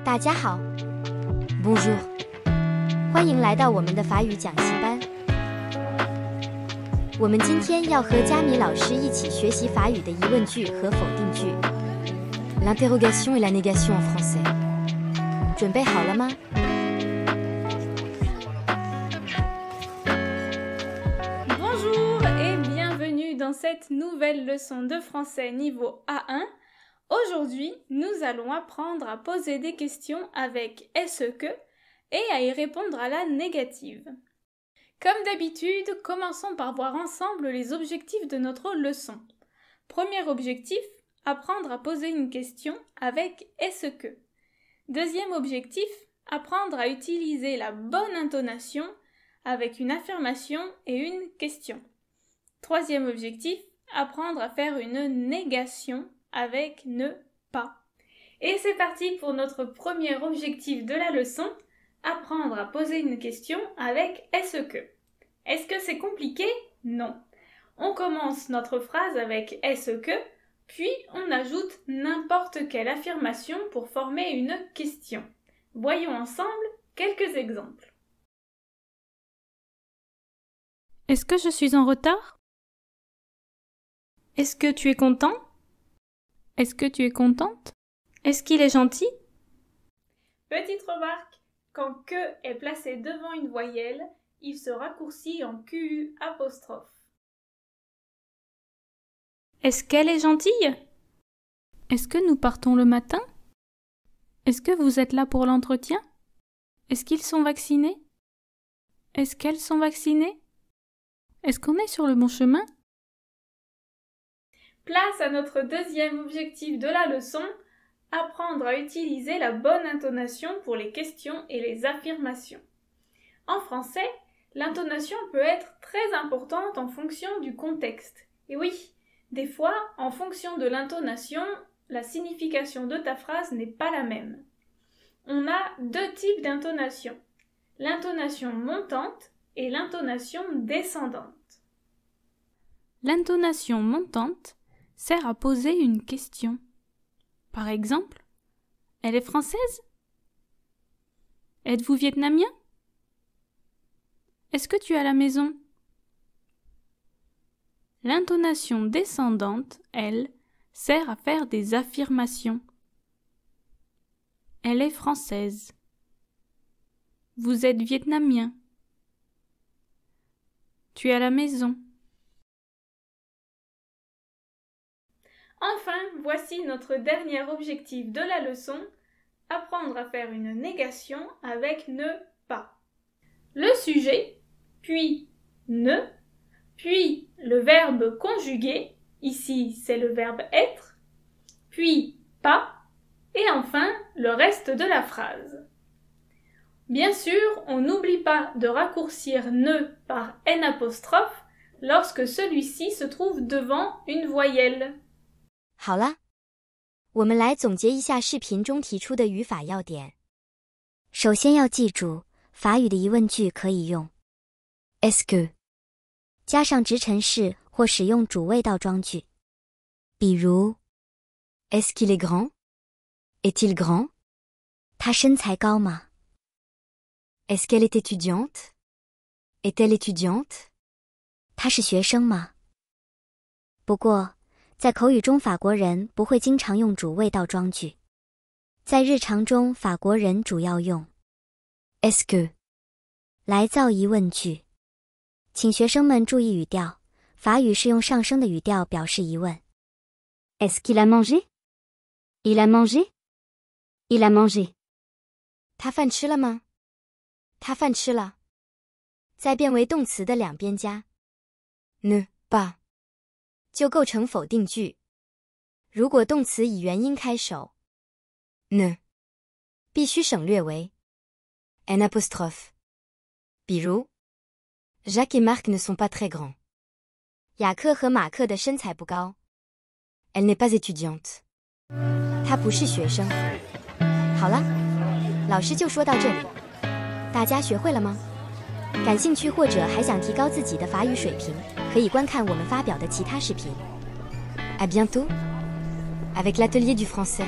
大家好 Bonjour 欢迎来到我们的法语讲习班。我们今天要和佳米老师一起学习法语的疑问句和否定句。L'interrogation et la négation en français。准备好了吗？ Bonjour et bienvenue dans cette nouvelle leçon de français niveau A1. Aujourd'hui, nous allons apprendre à poser des questions avec est-ce que et à y répondre à la négative. Comme d'habitude, commençons par voir ensemble les objectifs de notre leçon. Premier objectif, apprendre à poser une question avec est-ce que. Deuxième objectif, apprendre à utiliser la bonne intonation avec une affirmation et une question. Troisième objectif, apprendre à faire une négation avec ne pas. Et c'est parti pour notre premier objectif de la leçon, apprendre à poser une question avec est-ce que. Est-ce que c'est compliqué? Non. On commence notre phrase avec est-ce que, puis on ajoute n'importe quelle affirmation pour former une question. Voyons ensemble quelques exemples. Est-ce que je suis en retard? Est-ce que tu es content? Est-ce que tu es contente? Est-ce qu'il est gentil? Petite remarque, quand que est placé devant une voyelle, il se raccourcit en QU apostrophe. Est-ce qu'elle est gentille? Est-ce que nous partons le matin? Est-ce que vous êtes là pour l'entretien? Est-ce qu'ils sont vaccinés? Est-ce qu'elles sont vaccinées? Est-ce qu'on est sur le bon chemin? Place à notre deuxième objectif de la leçon, apprendre à utiliser la bonne intonation pour les questions et les affirmations. En français, l'intonation peut être très importante en fonction du contexte. Et oui, des fois, en fonction de l'intonation, la signification de ta phrase n'est pas la même. On a deux types d'intonation, l'intonation montante et l'intonation descendante. L'intonation montante sert à poser une question. Par exemple, elle est française? Êtes-vous vietnamien? Est-ce que tu es à la maison? L'intonation descendante, elle, sert à faire des affirmations. Elle est française. Vous êtes vietnamien. Tu es à la maison. Enfin, voici notre dernier objectif de la leçon, apprendre à faire une négation avec ne pas. Le sujet, puis ne, puis le verbe conjugué, ici c'est le verbe être, puis pas, et enfin le reste de la phrase. Bien sûr, on n'oublie pas de raccourcir ne par n apostrophe lorsque celui-ci se trouve devant une voyelle. 好了，我们来总结一下视频中提出的语法要点。首先要记住，法语的疑问句可以用 est-ce que 加上直陈式或使用主谓倒装句。比如 Est-ce qu'il est grand? Est-il grand? 他身材高吗？ Est-ce qu'elle est étudiante? Est-elle étudiante? 他是学生吗？不过在口语中法国人不会经常用主谓倒装句，在日常中法国人主要用 est-ce que 来造疑问句。请学生们注意语调，法语是用上升的语调表示疑问。Est-ce qu'il a mangé? Il a mangé? Il a mangé. 他饭吃了吗？他饭吃了。在变为动词的两边加 ne pas 就构成否定句。如果动词以元音开首 ne 必须省略为 n apostrophe。比如 Jacques et Marc ne sont pas très grands。雅克和马克的身材不高。Elle n'est pas étudiante。她不是学生。好了，老师就说到这里。大家学会了吗？感兴趣或者还想提高自己的法语水平，可以观看我们发表的其他视频。À bientôt avec l'atelier du français。